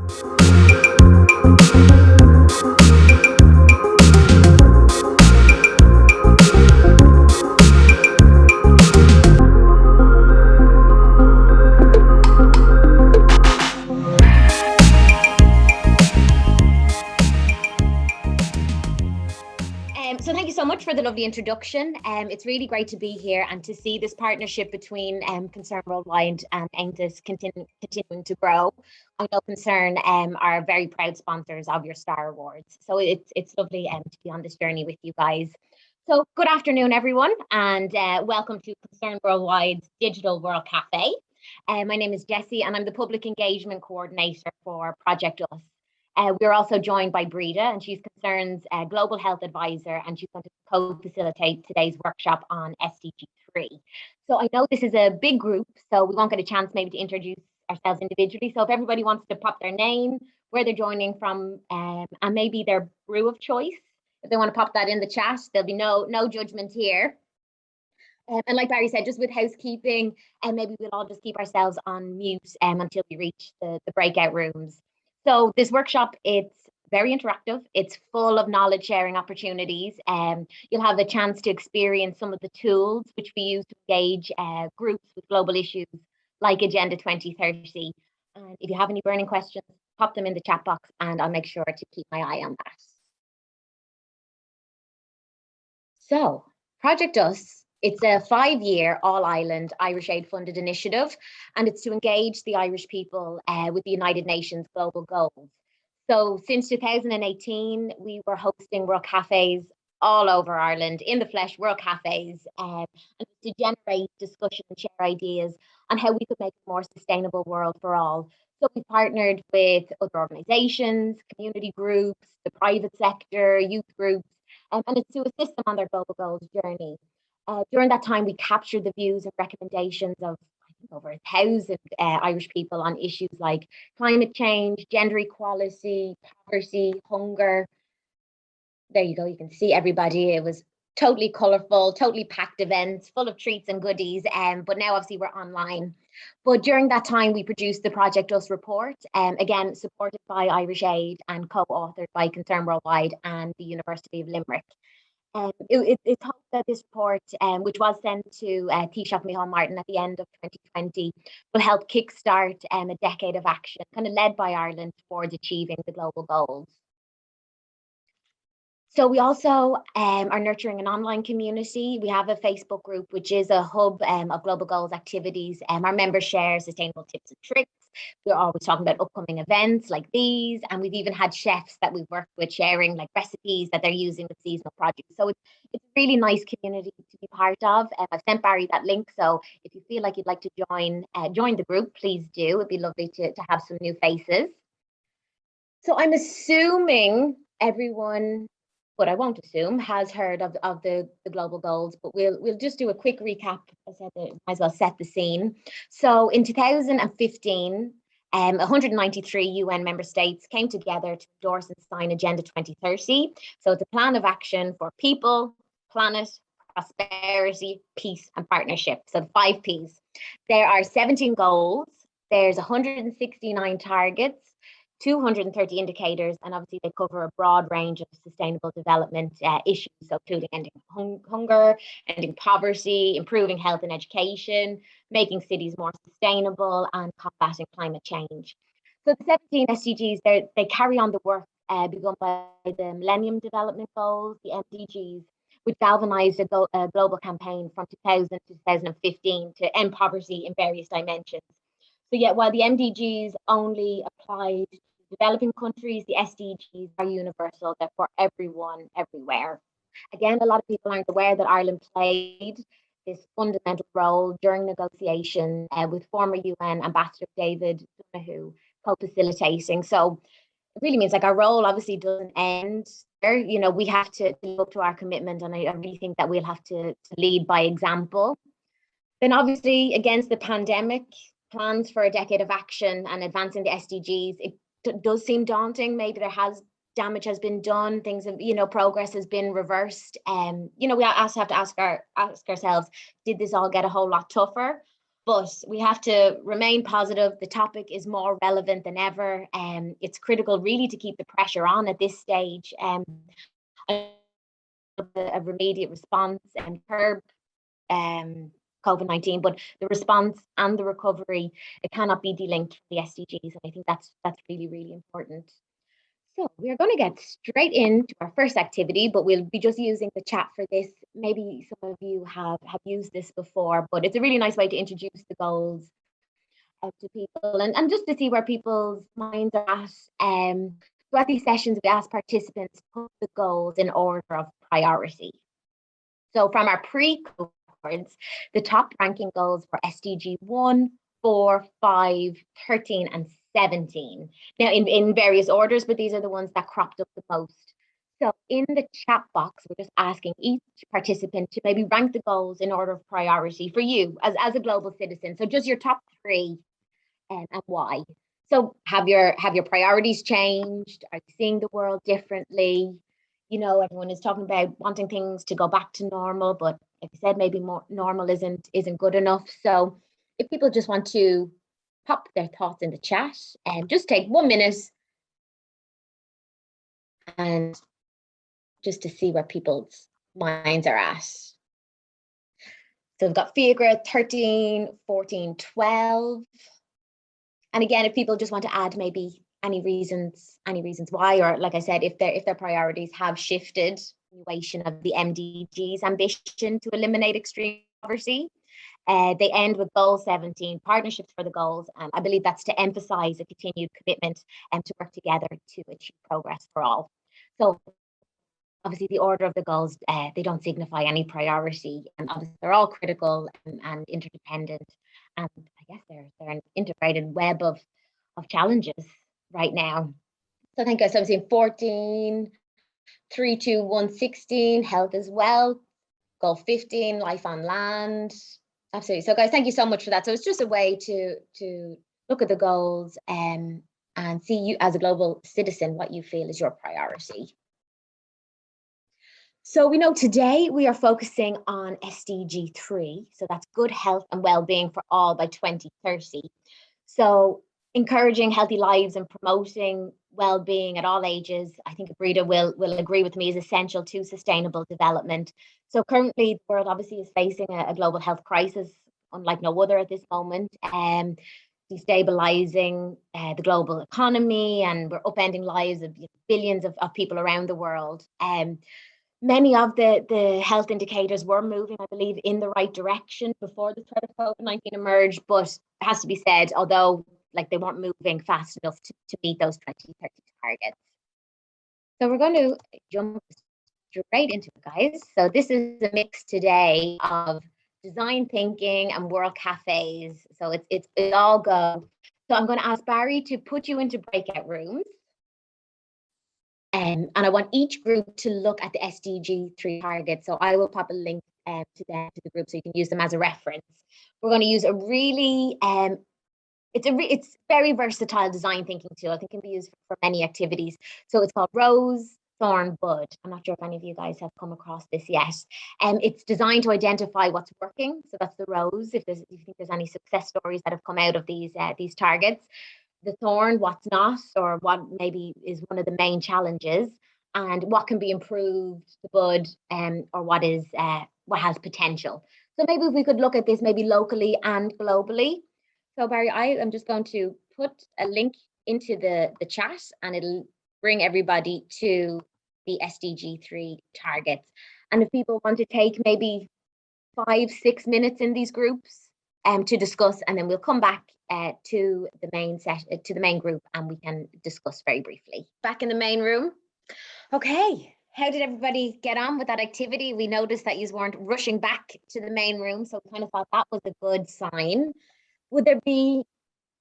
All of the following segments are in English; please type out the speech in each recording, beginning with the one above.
So thank you so much for the lovely introduction. It's really great to be here and to see this partnership between Concern Worldwide and AONTAS continuing to grow. I know Concern are very proud sponsors of your Star Awards. So it's lovely to be on this journey with you guys. So good afternoon, everyone, and welcome to Concern Worldwide's Digital World Café. My name is Jessie and I'm the Public Engagement Coordinator for Project Us. We're also joined by Breda, and she's Concern's Global Health Advisor, and she's going to co-facilitate today's workshop on SDG 3. So I know this is a big group, so we won't get a chance maybe to introduce ourselves individually. So if everybody wants to pop their name, where they're joining from, and maybe their brew of choice, if they want to pop that in the chat, there'll be no judgment here. And like Barry said, just with housekeeping, and maybe we'll all just keep ourselves on mute until we reach the breakout rooms. So this workshop, it's very interactive. It's full of knowledge sharing opportunities. You'll have a chance to experience some of the tools which we use to engage groups with global issues like Agenda 2030. And if you have any burning questions, pop them in the chat box and I'll make sure to keep my eye on that. So Project Us. It's a 5-year all-island Irish aid-funded initiative, and it's to engage the Irish people with the United Nations global goals. So since 2018, we were hosting World Cafes all over Ireland, in the flesh, World Cafes, and to generate discussion and share ideas on how we could make a more sustainable world for all. So we partnered with other organisations, community groups, the private sector, youth groups, and it's to assist them on their global goals journey. During that time, we captured the views and recommendations of, I think, over 1,000 Irish people on issues like climate change, gender equality, poverty, hunger. There you go, you can see everybody. It was totally colourful, totally packed events, full of treats and goodies, but now obviously we're online. But during that time, we produced the Project Us report, again, supported by Irish Aid and co-authored by Concern Worldwide and the University of Limerick. It's hoped that this report, which was sent to Taoiseach Micheál Martin at the end of 2020, will help kickstart a decade of action, kind of led by Ireland towards achieving the global goals. So we also are nurturing an online community. We have a Facebook group, which is a hub of global goals activities. Our members share sustainable tips and tricks. We're always talking about upcoming events like these, and we've even had chefs that we've worked with sharing like recipes that they're using with seasonal projects. So it's a really nice community to be part of. I've sent Barry that link, so if you feel like you'd like to join the group, please do. It'd be lovely to have some new faces. So I'm assuming everyone, but I won't assume, has heard of the global goals, but we'll just do a quick recap. I said that might as well set the scene. So in 2015, 193 UN member states came together to endorse and sign Agenda 2030. So it's a plan of action for people, planet, prosperity, peace, and partnership. So the 5 Ps. There are 17 goals. There's 169 targets, 230 indicators, and obviously they cover a broad range of sustainable development issues, so including ending hunger, ending poverty, improving health and education, making cities more sustainable, and combating climate change. So the 17 SDGs, they carry on the work begun by the Millennium Development Goals, the MDGs, which galvanized a global campaign from 2000 to 2015 to end poverty in various dimensions. So yet, while the MDGs only applied to developing countries, the SDGs are universal. They're for everyone, everywhere. Again, a lot of people aren't aware that Ireland played this fundamental role during negotiation with former UN Ambassador David Donoghue co-facilitating. So it really means like our role obviously doesn't end there. You know, we have to live up to our commitment, and I really think that we'll have to lead by example. Then obviously against the pandemic, plans for a decade of action and advancing the SDGs, it does seem daunting. Maybe damage has been done, things have, progress has been reversed. We also have to ask ourselves, did this all get a whole lot tougher? But we have to remain positive. The topic is more relevant than ever. It's critical really to keep the pressure on at this stage. A immediate response and curb COVID-19, but the response and the recovery, it cannot be delinked from the SDGs. And I think that's really, really important. So we are going to get straight into our first activity, but we'll be just using the chat for this. Maybe some of you have used this before, but it's a really nice way to introduce the goals to people and just to see where people's minds are at. Throughout these sessions, we ask participants to put the goals in order of priority. So from our pre-cohorts, the top ranking goals for SDG 1, 4, 5, 13, and 17. Now in various orders, but these are the ones that cropped up the most. So in the chat box, we're just asking each participant to maybe rank the goals in order of priority for you as a global citizen. So just your top 3 and why. So have your priorities changed? Are you seeing the world differently? You know, everyone is talking about wanting things to go back to normal, but like I said, maybe more normal isn't good enough. So if people just want to pop their thoughts in the chat and just take 1 minute and just to see where people's minds are at. So we've got Fiagra 13, 14, 12. And again, if people just want to add maybe any reasons why, or like I said, if their priorities have shifted, continuation of the MDG's ambition to eliminate extreme poverty. They end with goal 17, partnerships for the goals. And I believe that's to emphasize a continued commitment and to work together to achieve progress for all. So obviously the order of the goals, they don't signify any priority, and obviously they're all critical and interdependent. And I guess they're an integrated web of challenges right now. So I think I was saying 14, 3, 2, 1, 16, health as well. Goal 15, life on land. Absolutely. So guys, thank you so much for that. So it's just a way to look at the goals and see you as a global citizen, what you feel is your priority. So we know today we are focusing on SDG 3. So that's good health and well-being for all by 2030. So encouraging healthy lives and promoting well-being at all ages, I think Breda will agree with me, is essential to sustainable development. So currently the world obviously is facing a global health crisis unlike no other at this moment, destabilizing the global economy, and we're upending lives of billions of people around the world. Many of the health indicators were moving, I believe, in the right direction before the threat of COVID-19 emerged, but it has to be said, although like they weren't moving fast enough to meet those 2030 targets. So we're going to jump straight into it, guys. So this is a mix today of design thinking and world cafes. So it's all go. So I'm going to ask Barry to put you into breakout rooms. And I want each group to look at the SDG 3 targets. So I will pop a link to the group so you can use them as a reference. We're going to use a really, it's very versatile design thinking tool. I think it can be used for many activities. So it's called Rose, Thorn Bud. I'm not sure if any of you guys have come across this yet. It's designed to identify what's working. So that's the Rose, if you think there's any success stories that have come out of these targets. The Thorn, what's not, or what maybe is one of the main challenges, and what can be improved, the Bud, or what has potential. So maybe if we could look at this maybe locally and globally. So Barry, I am just going to put a link into the chat, and it'll bring everybody to the SDG 3 targets. And if people want to take maybe 5-6 minutes in these groups to discuss, and then we'll come back to the main group, and we can discuss very briefly. Back in the main room. Okay, how did everybody get on with that activity? We noticed that you weren't rushing back to the main room, so we kind of thought that was a good sign. Would there be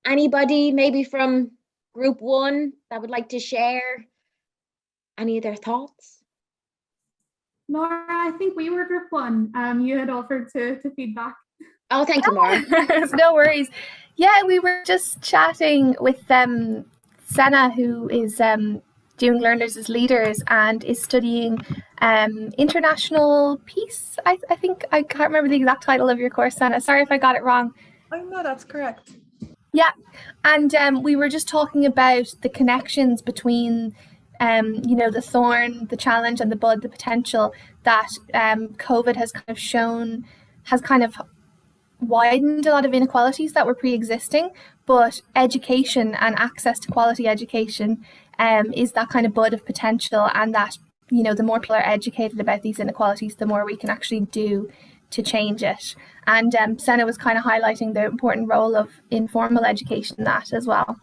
anybody maybe from group 1 that would like to share any of their thoughts? Laura, I think we were group 1. You had offered to feedback. Oh, thank you, Maura. No worries. Yeah, we were just chatting with Senna, who is doing Learners as Leaders and is studying international peace. I think I can't remember the exact title of your course, Senna. Sorry if I got it wrong. Oh no, that's correct. Yeah, and we were just talking about the connections between, the thorn, the challenge, and the bud, the potential that COVID has kind of shown, has kind of widened a lot of inequalities that were pre-existing, but education and access to quality education is that kind of bud of potential, and that, the more people are educated about these inequalities, the more we can actually do to change it. And Senna was kind of highlighting the important role of informal education in that as well.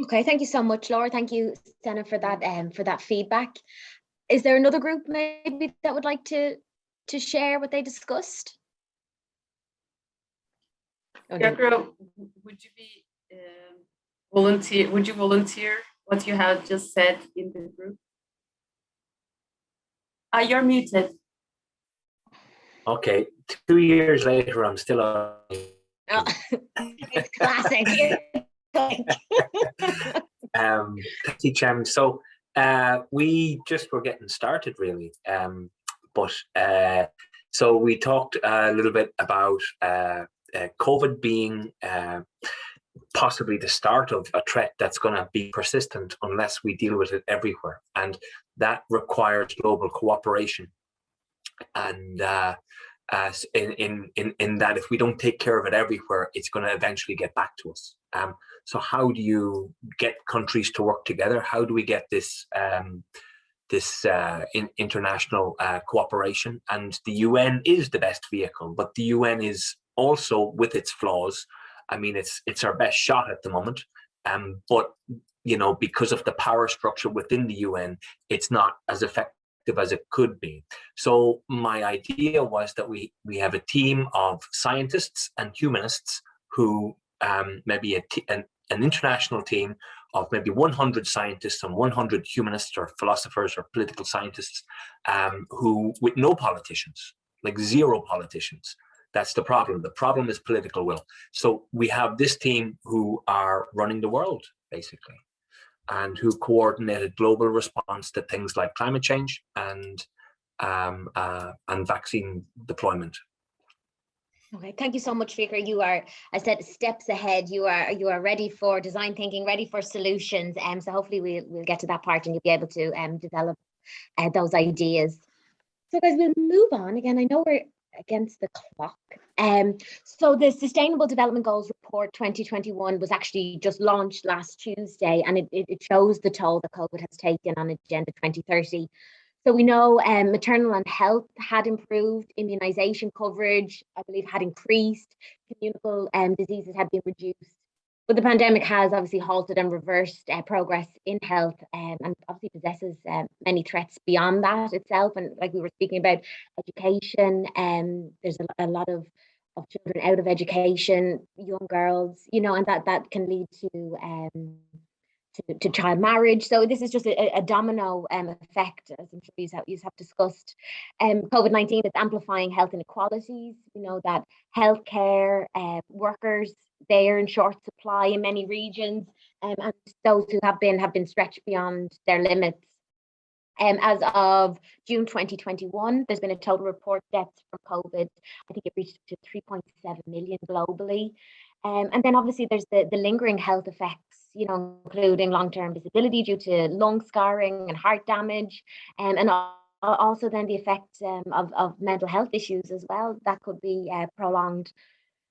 Okay, thank you so much, Laura. Thank you, Senna, for that feedback. Is there another group maybe that would like to share what they discussed? Pietro, would you be volunteer? Would you volunteer what you have just said in the group? You're muted. Okay, 2 years later, I'm still on. Oh, it's classic. Thank you, Chairman. So we just were getting started, really. So we talked a little bit about COVID being possibly the start of a threat that's going to be persistent unless we deal with it everywhere, and that requires global cooperation. And in that, if we don't take care of it everywhere, it's going to eventually get back to us. So how do you get countries to work together? How do we get this international cooperation? And the UN is the best vehicle, but the UN is also, with its flaws, I mean, it's our best shot at the moment. But because of the power structure within the UN, it's not as effective as it could be. So my idea was that we have a team of scientists and humanists who maybe an international team of maybe 100 scientists and 100 humanists or philosophers or political scientists who, with no politicians, like zero politicians. That's the problem. The problem is political will. So we have this team who are running the world, basically, and who coordinated global response to things like climate change and vaccine deployment. Okay, thank you so much, Fikar. You are, I said, steps ahead. You are ready for design thinking, ready for solutions. So hopefully we'll get to that part and you'll be able to develop those ideas. So guys, we'll move on. Again, I know we're against the clock. So the Sustainable Development Goals Report 2021 was actually just launched last Tuesday, and it shows the toll that COVID has taken on Agenda 2030. So we know maternal and health had improved, immunisation coverage, I believe, had increased, communicable diseases had been reduced. But the pandemic has obviously halted and reversed progress in health, and obviously possesses many threats beyond that itself. And like we were speaking about education, there's a lot of children out of education, young girls, and that can lead to child marriage. So this is just a domino effect, as I'm sure you have discussed. COVID-19 is amplifying health inequalities. That healthcare workers, they are in short supply in many regions, and those who have been stretched beyond their limits. As of June 2021, there's been a total report deaths from COVID. I think it reached to 3.7 million globally. And then obviously there's the lingering health effects, including long-term disability due to lung scarring and heart damage, and also then the effects of mental health issues as well that could be prolonged.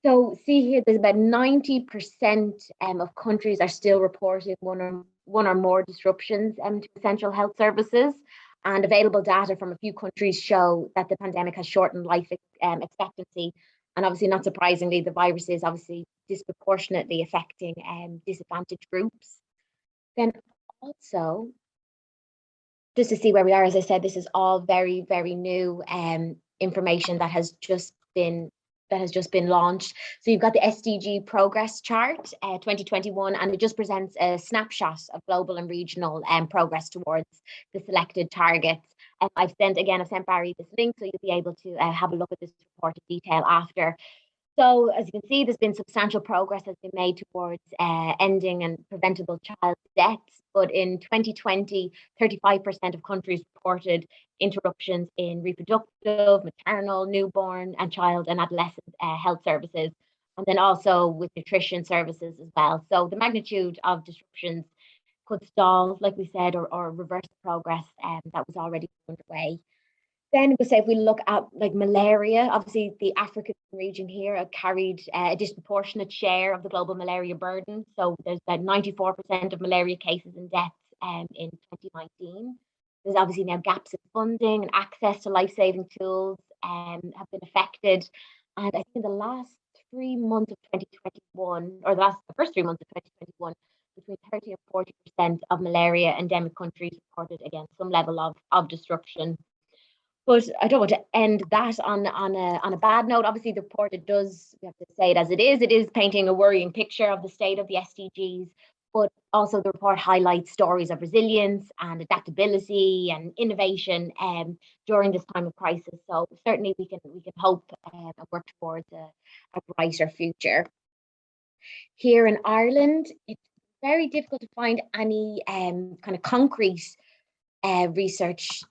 So see here, there's about 90% of countries are still reporting one or more disruptions to essential health services, and available data from a few countries show that the pandemic has shortened life expectancy. And obviously, not surprisingly, the virus is obviously disproportionately affecting disadvantaged groups. Then also, just to see where we are, as I said, this is all very, very new information that has just been launched. So you've got the SDG Progress Chart 2021, and it just presents a snapshot of global and regional progress towards the selected targets. I've sent Barry this link, so you'll be able to have a look at this report in detail after. So as you can see, there's been substantial progress has been made towards ending and preventable child deaths. But in 2020, 35% of countries reported interruptions in reproductive, maternal, newborn, and child and adolescent health services. and then also with nutrition services as well. So the magnitude of disruptions could stall, like we said, or reverse progress that was already underway. Then we say if we look at like malaria, obviously the African region here carried a disproportionate share of the global malaria burden. So there's about 94% of malaria cases and deaths in 2019. There's obviously now gaps in funding and access to life-saving tools have been affected. And I think in the last 3 months of 2021, or the first 3 months of 2021, between 30 and 40% of malaria endemic countries reported, again, some level of disruption. But I don't want to end that on a bad note. Obviously, the report, we have to say it as it is painting a worrying picture of the state of the SDGs, but also the report highlights stories of resilience and adaptability and innovation during this time of crisis. So certainly we can hope and work towards a brighter future. Here in Ireland, it's very difficult to find any kind of concrete research.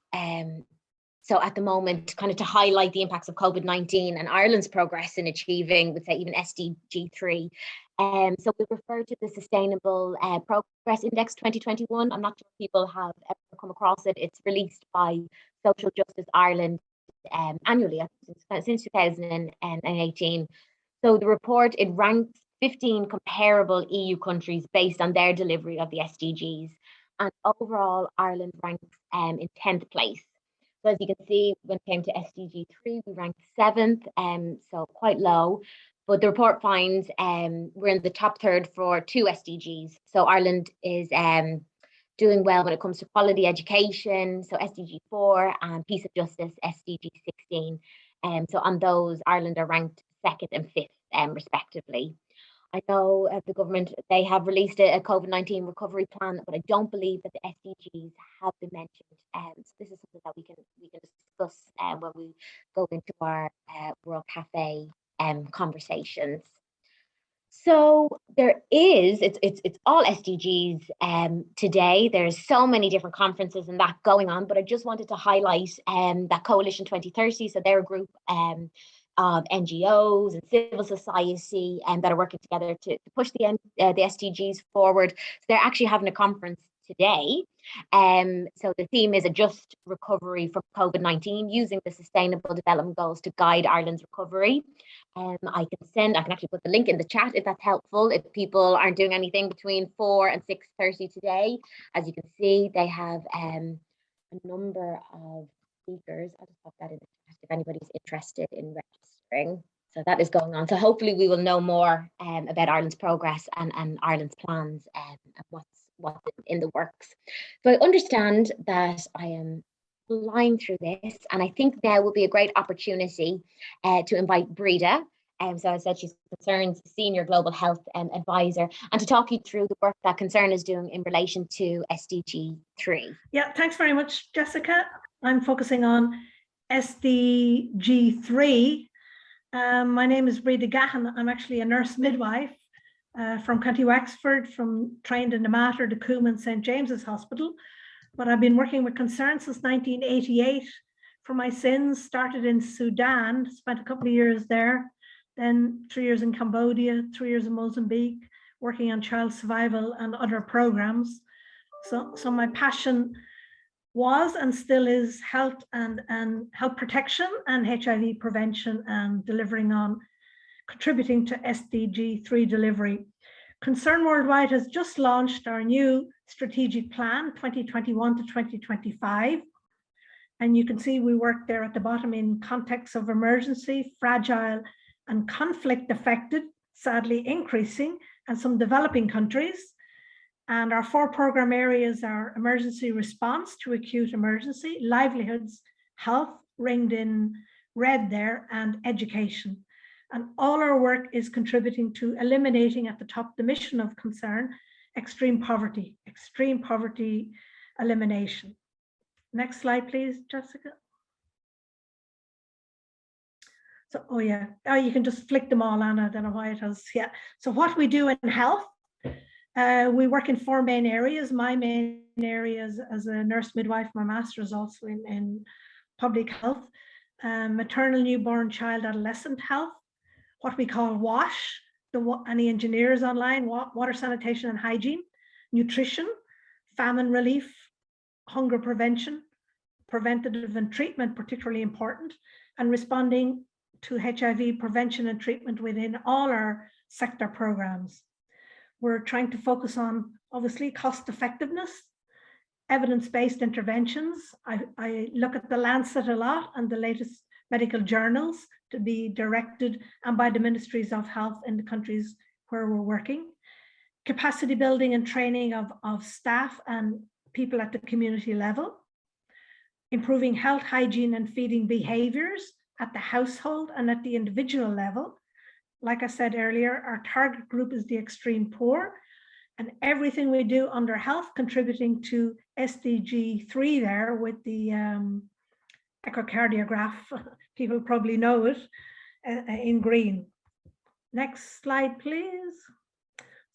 So at the moment, kind of to highlight the impacts of COVID-19 and Ireland's progress in achieving, would say, even SDG 3. So we refer to the Sustainable Progress Index 2021. I'm not sure if people have ever come across it. It's released by Social Justice Ireland annually since 2018. So the report, it ranks 15 comparable EU countries based on their delivery of the SDGs. And overall, Ireland ranks in 10th place. So as you can see, when it came to SDG 3, we ranked 7th, so quite low. But the report finds we're in the top third for 2 SDGs. So Ireland is doing well when it comes to quality education, so SDG 4, and peace and justice, SDG 16. So on those, Ireland are ranked 2nd and 5th, respectively. I know the government, they have released a COVID-19 recovery plan, but I don't believe that the SDGs have been mentioned. So this is something that we can discuss when we go into our World Café conversations. So there is, it's all SDGs today. There's so many different conferences and that going on, but I just wanted to highlight that Coalition 2030. So they're a group of NGOs and civil society that are working together to push the SDGs forward. So they're actually having a conference today. So the theme is a just recovery from COVID-19, using the Sustainable Development Goals to guide Ireland's recovery. I can actually put the link in the chat if that's helpful, if people aren't doing anything between 4 and 6:30 today. As you can see, they have a number of speakers. I'll just pop that in the chat if anybody's interested in registering. So that is going on. So hopefully we will know more about Ireland's progress and Ireland's plans and what's in the works. So I understand that I am flying through this, and I think now will be a great opportunity to invite Breda. So I said she's Concern's Senior Global Health Advisor, and to talk you through the work that Concern is doing in relation to SDG 3. Yeah, thanks very much, Jessica. I'm focusing on SDG 3. My name is Breda Gahan. I'm actually a nurse midwife from County Wexford, trained in the Mater, the Coombe and St. James's Hospital. But I've been working with Concern since 1988. For my sins, started in Sudan, spent a couple of years there, then 3 years in Cambodia, 3 years in Mozambique, working on child survival and other programs. So my passion was and still is health and health protection and HIV prevention, and contributing to SDG 3 delivery. Concern Worldwide has just launched our new strategic plan 2021 to 2025. And you can see we work there at the bottom in context of emergency, fragile and conflict affected, sadly increasing, and some developing countries. And our 4 program areas are emergency response to acute emergency, livelihoods, health, ringed in red there, and education. And all our work is contributing to eliminating at the top the mission of Concern, extreme poverty elimination. Next slide, please, Jessica. So, you can just flick them all on. I don't know why it has, yeah. So what we do in health, we work in 4 main areas. My main areas as a nurse midwife, my master's also in public health, maternal, newborn, child, adolescent health, what we call WASH, any engineers online, water, sanitation and hygiene, nutrition, famine relief, hunger prevention, preventative and treatment, particularly important, and responding to HIV prevention and treatment within all our sector programs. We're trying to focus on, obviously, cost effectiveness, evidence-based interventions. I look at the Lancet a lot and the latest medical journals to be directed and by the ministries of health in the countries where we're working. Capacity building and training of staff and people at the community level. Improving health, hygiene and feeding behaviors at the household and at the individual level. Like I said earlier, our target group is the extreme poor, and everything we do under health contributing to SDG 3 there with the echocardiograph, people probably know it, in green. Next slide, please.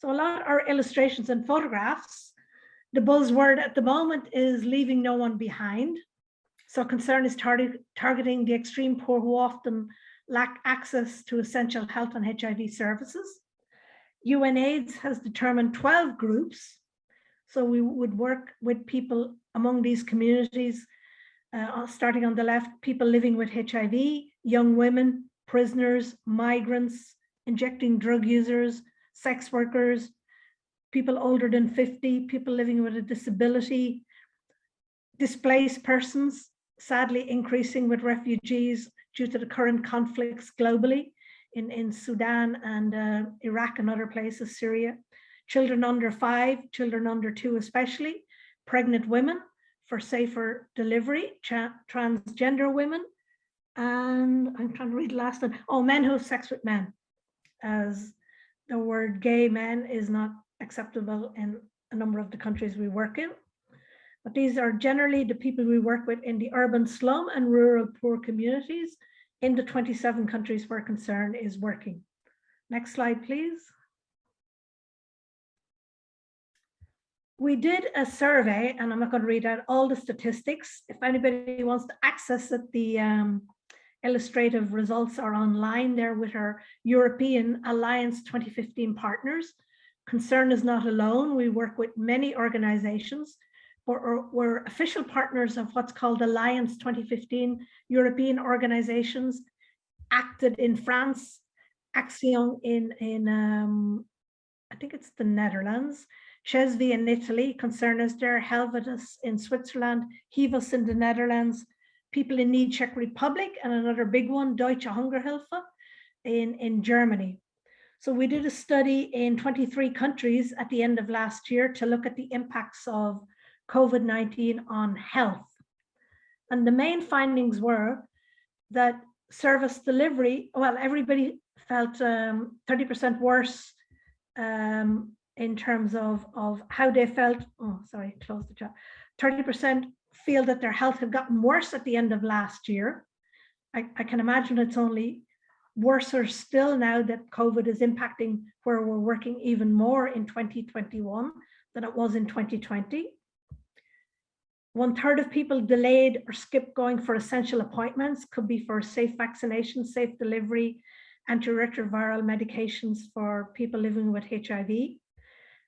So a lot are illustrations and photographs. The buzzword at the moment is leaving no one behind. So concern is targeting the extreme poor who often lack access to essential health and HIV services. UNAIDS has determined 12 groups. So we would work with people among these communities, starting on the left, people living with HIV, young women, prisoners, migrants, injecting drug users, sex workers, people older than 50, people living with a disability, displaced persons, sadly increasing with refugees due to the current conflicts globally in Sudan and Iraq and other places, Syria, children under 5, children under 2 especially, pregnant women for safer delivery, transgender women, and I'm trying to read the last one. Oh, men who have sex with men, as the word gay men is not acceptable in a number of the countries we work in. But these are generally the people we work with in the urban slum and rural poor communities in the 27 countries where concern is working. Next slide, please. We did a survey, and I'm not going to read out all the statistics. If anybody wants to access it, the illustrative results are online there with our European Alliance 2015 partners. Concern is not alone. We work with many organizations. We're official partners of what's called Alliance 2015 European organizations, acted in France, Action in I think it's the Netherlands, CESV in Italy, Concern is there, Helvetus in Switzerland, HIVOS in the Netherlands, People in Need Czech Republic, and another big one, Deutsche Hungerhilfe in Germany. So we did a study in 23 countries at the end of last year to look at the impacts of COVID-19 on health. And the main findings were that service delivery, well, everybody felt 30% worse in terms of how they felt. Oh, sorry, close the chat. 30% feel that their health had gotten worse at the end of last year. I can imagine it's only worse still now that COVID is impacting where we're working even more in 2021 than it was in 2020. 1/3 of people delayed or skipped going for essential appointments, could be for safe vaccination, safe delivery, antiretroviral medications for people living with HIV.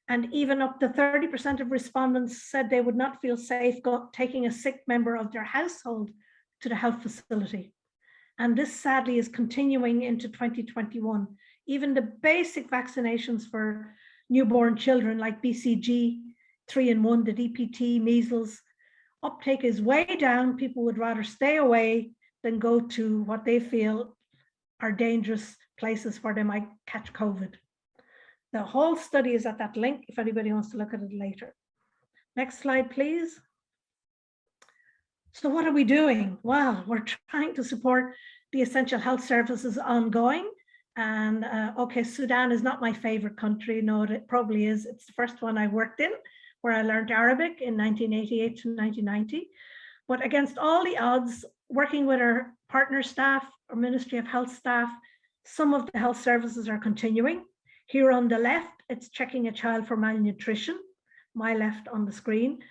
And even up to 30% of respondents said they would not feel safe taking a sick member of their household to the health facility. And this sadly is continuing into 2021. Even the basic vaccinations for newborn children like BCG, 3-in-1, the DPT, measles, uptake is way down. People would rather stay away than go to what they feel are dangerous places where they might catch COVID. The whole study is at that link if anybody wants to look at it later. Next slide, please. So what are we doing? Well, we're trying to support the essential health services ongoing. And okay, Sudan is not my favorite country. No, it probably is. It's the first one I worked in, where I learned Arabic in 1988 to 1990. But against all the odds, working with our partner staff, our Ministry of Health staff, some of the health services are continuing. Here on the left, it's checking a child for malnutrition, my left on the screen.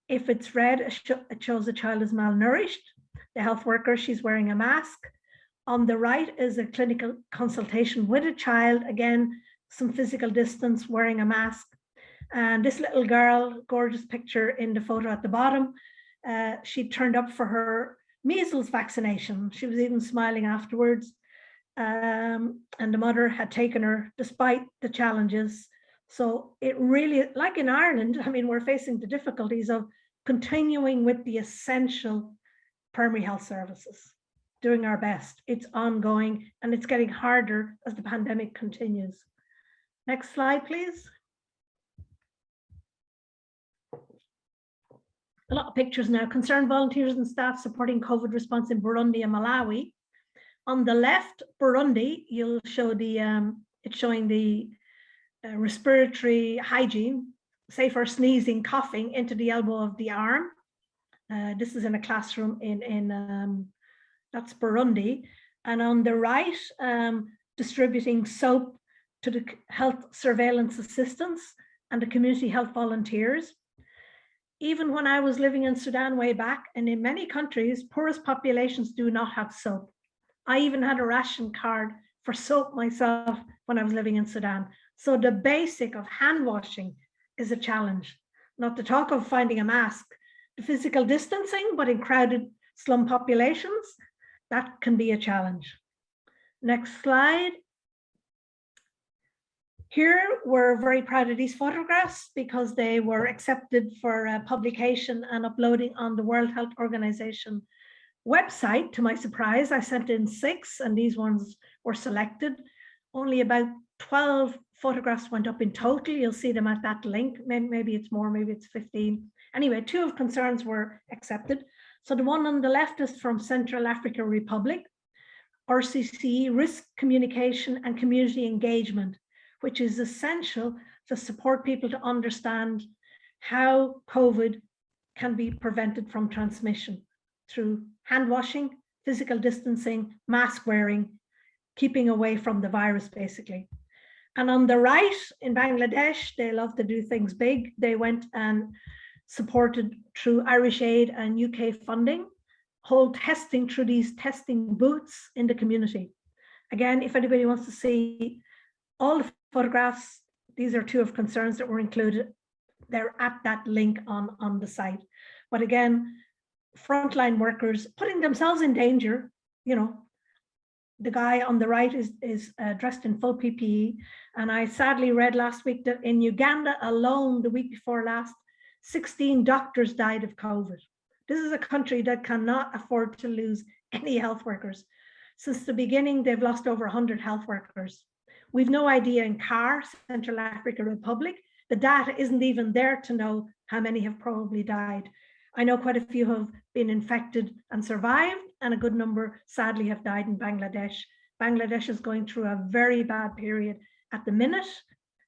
If it's red, it shows the child is malnourished. The health worker, she's wearing a mask. On the right is a clinical consultation with a child, again, some physical distance, wearing a mask. And this little girl, gorgeous picture in the photo at the bottom, she turned up for her measles vaccination. She was even smiling afterwards. And the mother had taken her despite the challenges. So it really, like in Ireland, I mean, we're facing the difficulties of continuing with the essential primary health services, doing our best. It's ongoing and it's getting harder as the pandemic continues. Next slide, please. A lot of pictures now. Concerned volunteers and staff supporting COVID response in Burundi and Malawi. On the left, Burundi, you'll show the, it's showing the respiratory hygiene, say for sneezing, coughing into the elbow of the arm. This is in a classroom in that's Burundi. And on the right, distributing soap to the health surveillance assistants and the community health volunteers. Even when I was living in Sudan way back, and in many countries, poorest populations do not have soap. I even had a ration card for soap myself when I was living in Sudan. So the basic of hand washing is a challenge, not to talk of finding a mask. The physical distancing, but in crowded slum populations, that can be a challenge. Next slide. Here, we're very proud of these photographs because they were accepted for publication and uploading on the World Health Organization website. To my surprise, I sent in 6 and these ones were selected. Only about 12 photographs went up in total. You'll see them at that link. Maybe it's more, maybe it's 15. Anyway, 2 of concerns were accepted. So the one on the left is from Central African Republic, RCC, risk communication and community engagement, which is essential to support people to understand how COVID can be prevented from transmission through hand washing, physical distancing, mask wearing, keeping away from the virus, basically. And on the right, in Bangladesh, they love to do things big. They went and supported through Irish Aid and UK funding, hold testing through these testing booths in the community. Again, if anybody wants to see all the photographs, these are 2 of concerns that were included. They're at that link on the site. But again, frontline workers putting themselves in danger. You know, the guy on the right is dressed in full PPE. And I sadly read last week that in Uganda alone, the week before last, 16 doctors died of COVID. This is a country that cannot afford to lose any health workers. Since the beginning, they've lost over 100 health workers. We've no idea in CAR, Central African Republic, the data isn't even there to know how many have probably died. I know quite a few have been infected and survived, and a good number sadly have died in Bangladesh. Bangladesh is going through a very bad period at the minute,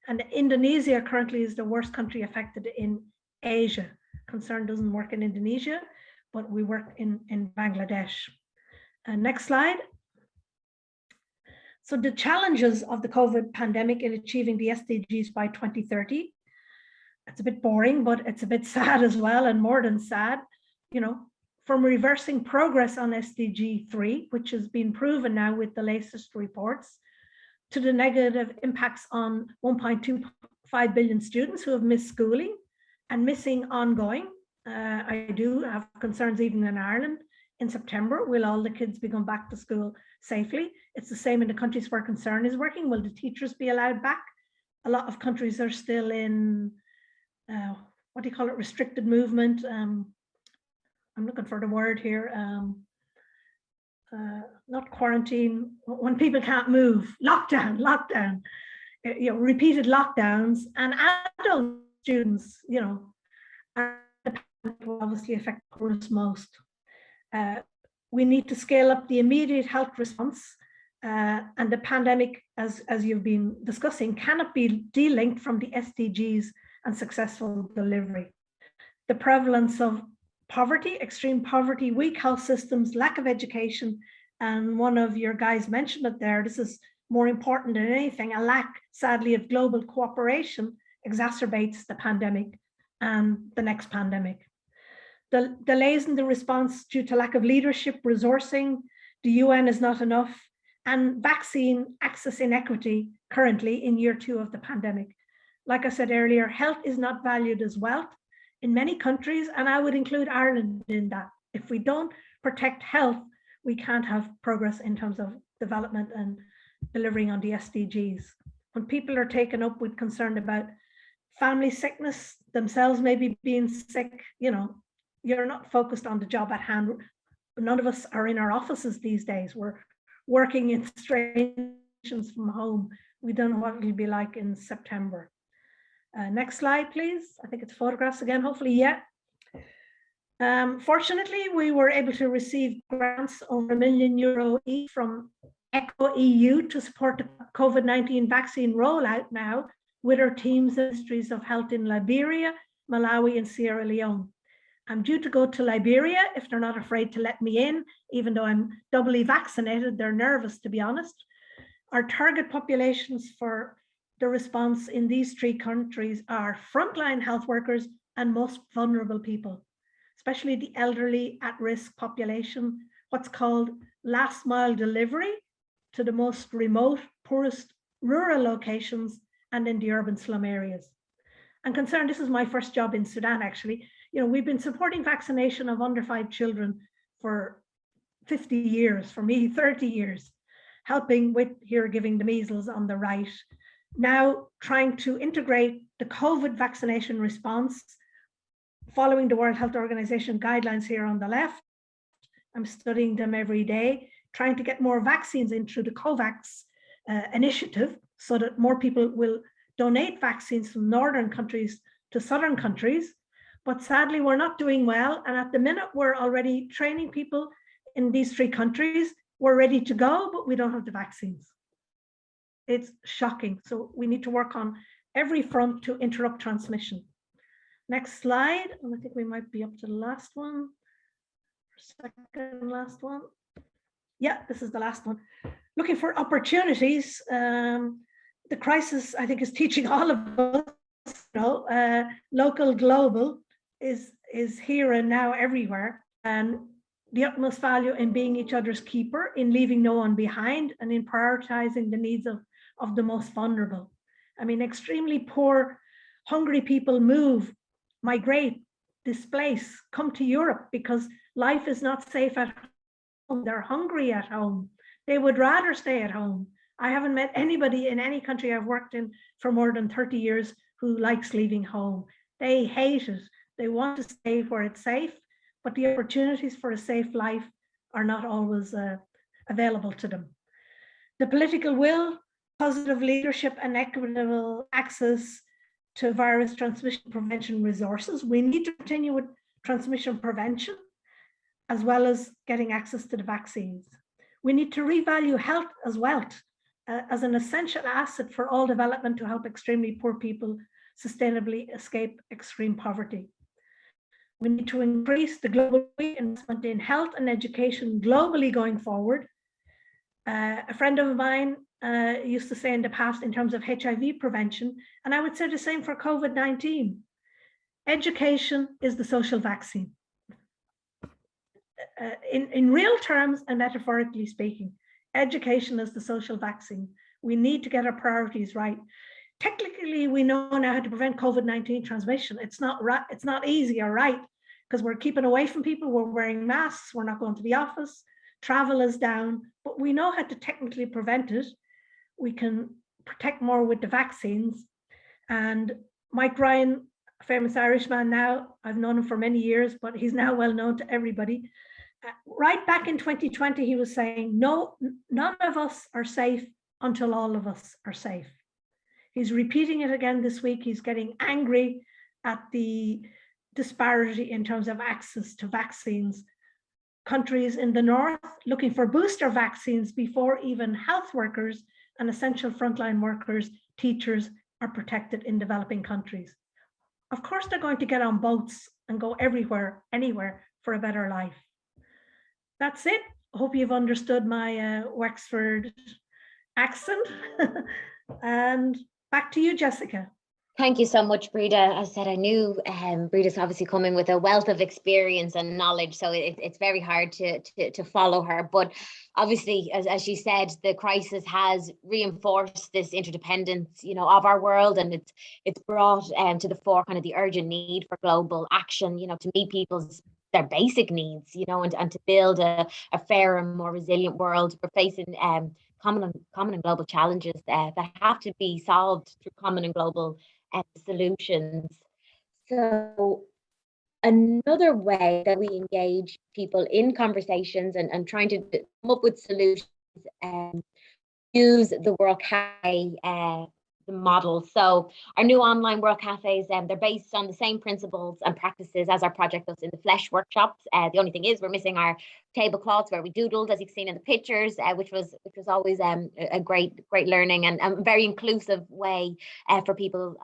and Indonesia currently is the worst country affected in Asia. Concern doesn't work in Indonesia, but we work in Bangladesh. Next slide. So the challenges of the COVID pandemic in achieving the SDGs by 2030, it's a bit boring, but it's a bit sad as well, and more than sad, you know, from reversing progress on SDG 3, which has been proven now with the latest reports, to the negative impacts on 1.25 billion students who have missed schooling and missing ongoing. I do have concerns even in Ireland. In September, will all the kids be going back to school safely? It's the same in the countries where concern is working. Will the teachers be allowed back? A lot of countries are still in, what do you call it, restricted movement. I'm looking for the word here. Not quarantine, when people can't move, lockdown, you know, repeated lockdowns, and adult students, you know, will obviously affect us most. We need to scale up the immediate health response, and the pandemic, as you've been discussing, cannot be delinked from the SDGs and successful delivery. The prevalence of poverty, extreme poverty, weak health systems, lack of education, and one of your guys mentioned it there, this is more important than anything, a lack, sadly, of global cooperation exacerbates the pandemic and the next pandemic. The delays in the response due to lack of leadership, resourcing, the UN is not enough, and vaccine access inequity currently in year 2 of the pandemic. Like I said earlier, health is not valued as wealth in many countries, and I would include Ireland in that. If we don't protect health, we can't have progress in terms of development and delivering on the SDGs. When people are taken up with concern about family sickness, themselves maybe being sick, you know, you're not focused on the job at hand. None of us are in our offices these days. We're working in strains from home. We don't know what it'll be like in September. Next slide, please. I think it's photographs again, hopefully, yeah. Fortunately, we were able to receive grants over €1 million each from ECHO EU to support the COVID-19 vaccine rollout now with our teams and ministries of health in Liberia, Malawi, and Sierra Leone. I'm due to go to Liberia if they're not afraid to let me in, even though I'm doubly vaccinated. They're nervous, to be honest. Our target populations for the response in these 3 countries are frontline health workers and most vulnerable people, especially the elderly at-risk population, what's called last mile delivery to the most remote, poorest rural locations and in the urban slum areas. I'm concerned, this is my first job in Sudan actually. You know, we've been supporting vaccination of under 5 children for 50 years, for me 30 years, helping with here giving the measles on the right. Now trying to integrate the COVID vaccination response following the World Health Organization guidelines here on the left. I'm studying them every day, trying to get more vaccines in through the COVAX initiative so that more people will donate vaccines from northern countries to southern countries. But sadly, we're not doing well. And at the minute, we're already training people in these 3 countries. We're ready to go, but we don't have the vaccines. It's shocking. So we need to work on every front to interrupt transmission. Next slide. And I think we might be up to the last one. Second last one. Yeah, this is the last one. Looking for opportunities. The crisis, I think, is teaching all of us, you know, local, global is here and now everywhere. And the utmost value in being each other's keeper, in leaving no one behind, and in prioritizing the needs of the most vulnerable. I mean, extremely poor, hungry people move, migrate, displace, come to Europe because life is not safe at home. They're hungry at home. They would rather stay at home. I haven't met anybody in any country I've worked in for more than 30 years who likes leaving home. They hate it. They want to stay where it's safe, but the opportunities for a safe life are not always available to them. The political will, positive leadership, and equitable access to virus transmission prevention resources. We need to continue with transmission prevention, as well as getting access to the vaccines. We need to revalue health as wealth, as an essential asset for all development to help extremely poor people sustainably escape extreme poverty. We need to increase the global investment in health and education globally going forward. A friend of mine used to say in the past in terms of HIV prevention, and I would say the same for COVID-19. Education is the social vaccine. In real terms and metaphorically speaking, education is the social vaccine. We need to get our priorities right. Technically, we know now how to prevent COVID-19 transmission. It's not right, it's not easy or right, because we're keeping away from people, we're wearing masks, we're not going to the office, travel is down, but we know how to technically prevent it. We can protect more with the vaccines. And Mike Ryan, a famous Irishman now, I've known him for many years, but he's now well known to everybody. Right back in 2020, he was saying, no, none of us are safe until all of us are safe. He's repeating it again this week. He's getting angry at the disparity in terms of access to vaccines. Countries in the north looking for booster vaccines before even health workers and essential frontline workers, teachers are protected in developing countries. Of course, they're going to get on boats and go everywhere, anywhere for a better life. That's it. I hope you've understood my Wexford accent. And back to you, Jessica. Thank you so much, Breda. As I said, I knew Breda's obviously coming with a wealth of experience and knowledge, so it's very hard to follow her. But obviously, as she said, the crisis has reinforced this interdependence, of our world, and it's brought to the fore kind of the urgent need for global action, to meet their basic needs, and to build a fairer and more resilient world. We're facing common and global challenges that have to be solved through common and global solutions. So another way that we engage people in conversations and trying to come up with solutions and use the World Cafe the model. So our new online World Cafes, they're based on the same principles and practices as our project does in the flesh workshops. The only thing is we're missing our tablecloths where we doodled, as you've seen in the pictures, which was always a great learning and a very inclusive way for people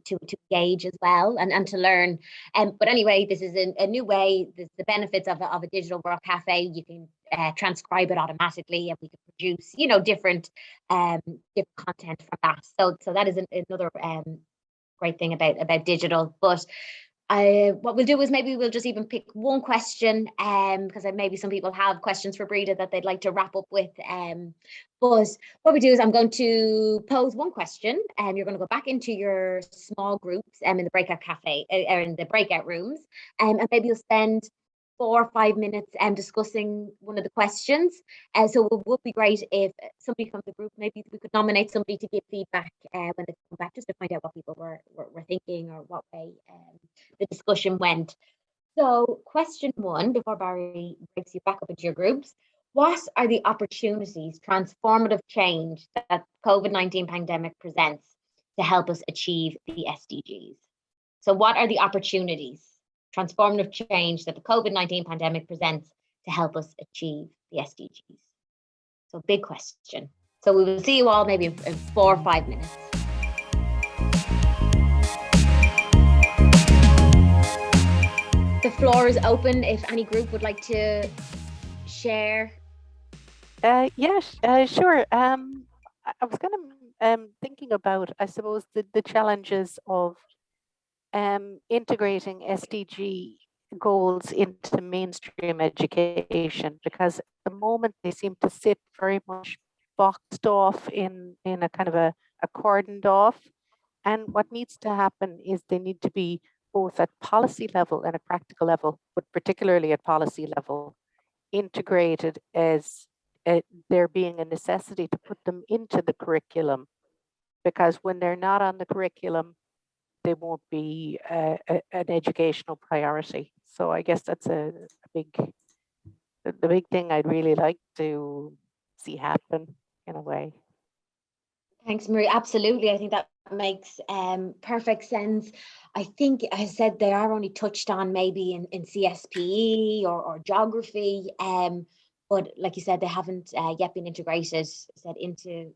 to engage as well and to learn. But anyway, this is a new way. The benefits of a digital World Cafe. You can transcribe it automatically, and we can produce, different content from that. So that is another great thing about digital. But what we'll do is maybe we'll just even pick one question, because maybe some people have questions for Breda that they'd like to wrap up with. But what we do is I'm going to pose one question, and you're going to go back into your small groups in the breakout cafe or in the breakout rooms, and maybe you'll spend 4 or 5 minutes discussing one of the questions. So it would be great if somebody from the group, maybe we could nominate somebody to give feedback when they come back, just to find out what people were thinking or what way the discussion went. So question 1, before Barry breaks you back up into your groups, what are the opportunities, transformative change that COVID-19 pandemic presents to help us achieve the SDGs? So what are the opportunities, transformative change that the COVID-19 pandemic presents to help us achieve the SDGs? So big question. So we will see you all maybe in 4 or 5 minutes. The floor is open if any group would like to share. Yes, sure. I was kind of thinking about, I suppose, the challenges of integrating SDG goals into mainstream education, because at the moment they seem to sit very much boxed off in a kind of a cordoned off. And what needs to happen is they need to be both at policy level and a practical level, but particularly at policy level, integrated as there being a necessity to put them into the curriculum, because when they're not on the curriculum, they won't be an educational priority. So I guess that's the big thing I'd really like to see happen in a way. Thanks, Marie. Absolutely. I think that makes perfect sense. I think I said they are only touched on maybe in CSPE or geography, but like you said, they haven't yet been integrated into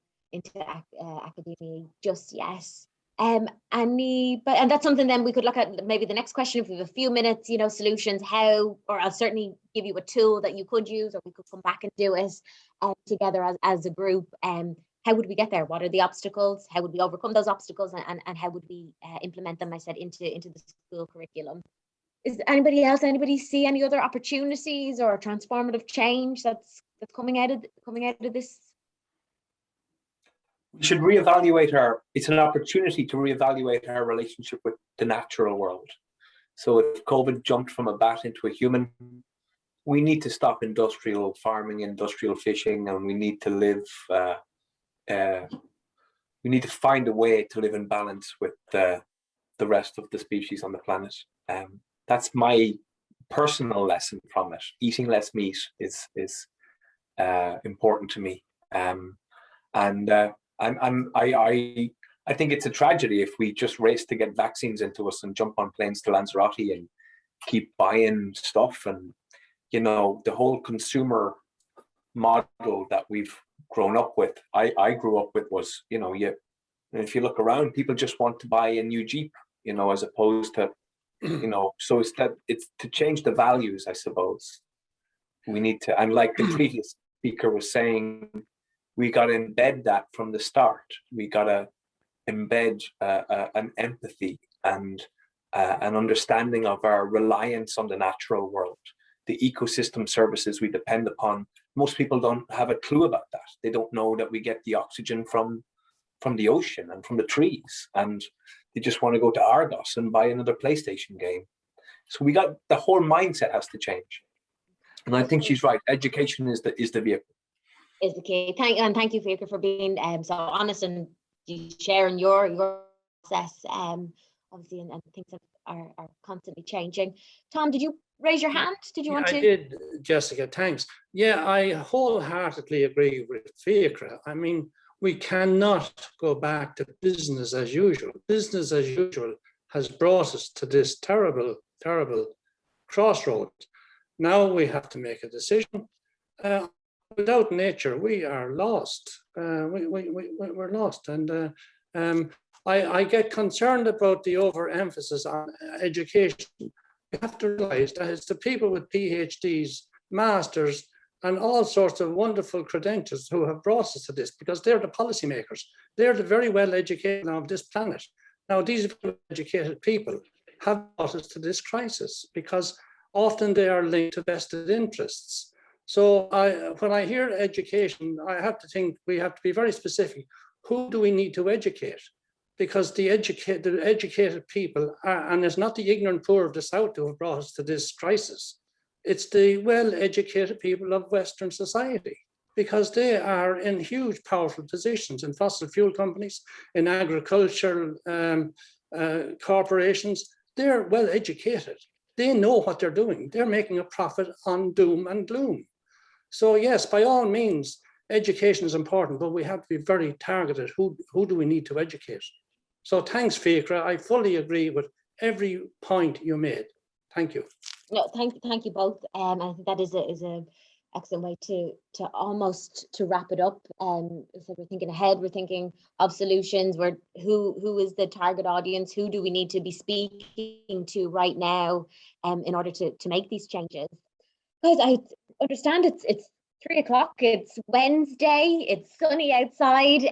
academia just yet. And that's something then we could look at. Maybe the next question, if we have a few minutes, solutions, how, or I'll certainly give you a tool that you could use, or we could come back and do it together as a group. How would we get there? What are the obstacles? How would we overcome those obstacles? And how would we implement them, I said, into the school curriculum? Is anybody see any other opportunities or transformative change that's coming out of this? We should it's an opportunity to reevaluate our relationship with the natural world. So if COVID jumped from a bat into a human, we need to stop industrial farming, industrial fishing, and we need to live, we need to find a way to live in balance with the rest of the species on the planet. That's my personal lesson from it. Eating less meat is important to me. I think it's a tragedy if we just race to get vaccines into us and jump on planes to Lanzarote and keep buying stuff. And, the whole consumer model that we've grown up with, I grew up with was, if you look around, people just want to buy a new Jeep, as opposed to, so it's to change the values, I suppose. We need to, and like the previous speaker was saying, we got to embed that from the start. We got to embed an empathy and an understanding of our reliance on the natural world, the ecosystem services we depend upon. Most people don't have a clue about that. They don't know that we get the oxygen from the ocean and from the trees, and they just want to go to Argos and buy another PlayStation game. So the whole mindset has to change. And I think she's right. Education is the vehicle. Is the key. Thank you, Fiacre, for being so honest and sharing your process. Obviously, and things are constantly changing. Tom, did you raise your hand? Did you want to? I did, Jessica. Thanks. Yeah, I wholeheartedly agree with Fiacre. I mean, we cannot go back to business as usual. Business as usual has brought us to this terrible, terrible crossroads. Now we have to make a decision. Without nature, we are lost. We're lost. And I get concerned about the overemphasis on education. We have to realize that it's the people with PhDs, masters, and all sorts of wonderful credentials who have brought us to this, because they're the policymakers. They're the very well educated of this planet. Now, these educated people have brought us to this crisis because often they are linked to vested interests. So when I hear education, I have to think we have to be very specific. Who do we need to educate? Because the educated people are, and it's not the ignorant poor of the South who have brought us to this crisis. It's the well-educated people of Western society, because they are in huge, powerful positions in fossil fuel companies, in agricultural corporations. They're well-educated. They know what they're doing. They're making a profit on doom and gloom. So yes, by all means, education is important, but we have to be very targeted. Who do we need to educate? So thanks, Fiacre. I fully agree with every point you made. Thank you. No, thank you both. I think that is a excellent way to almost to wrap it up. So we're thinking ahead. We're thinking of solutions. Who is the target audience? Who do we need to be speaking to right now, in order to make these changes? Guys, I understand it's 3 o'clock. It's Wednesday. It's sunny outside.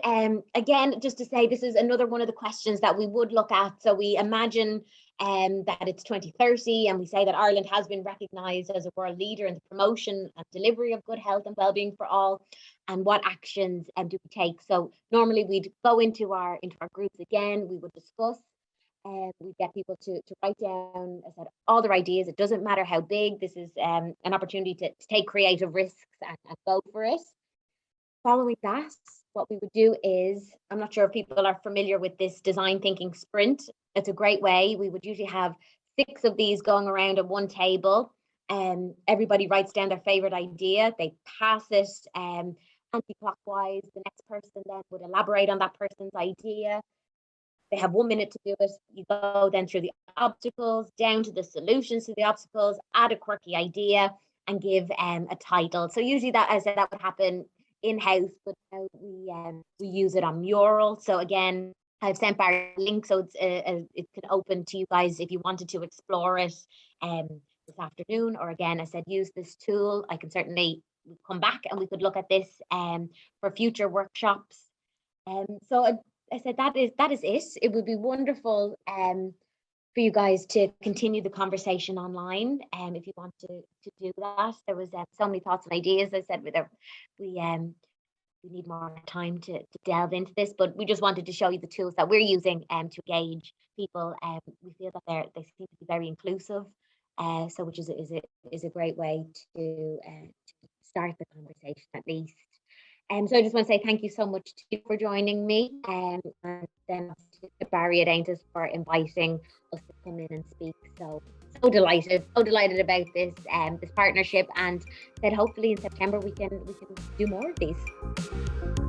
Again, just to say, this is another one of the questions that we would look at. So we imagine that it's 2030, and we say that Ireland has been recognised as a world leader in the promotion and delivery of good health and well-being for all. And what actions do we take? So normally we'd go into our groups again. We would discuss. We get people to write down, as I said, all their ideas. It doesn't matter how big. This is an opportunity to take creative risks and go for it. Following that, what we would do is, I'm not sure if people are familiar with this design thinking sprint. It's a great way. We would usually have 6 of these going around at one table. Everybody writes down their favorite idea. They pass it anti-clockwise. The next person then would elaborate on that person's idea. They have 1 minute to do it. You go then through the obstacles, down to the solutions to the obstacles, add a quirky idea, and give a title. So usually that, as I said, that would happen in-house, but now we use it on Mural. So again, I've sent Barry a link, so it can open to you guys if you wanted to explore it this afternoon. Or again, I said, use this tool. I can certainly come back and we could look at this for future workshops. So I said that is it. It would be wonderful for you guys to continue the conversation online. If you want to do that, there was so many thoughts and ideas. I said we need more time to delve into this, but we just wanted to show you the tools that we're using to engage people. We feel that they seem to be very inclusive, so which is a great way to start the conversation at least. So I just want to say thank you so much to you for joining me, and then to Barry at AONTAS for inviting us to come in and speak. So delighted about this partnership, and that hopefully in September we can do more of these.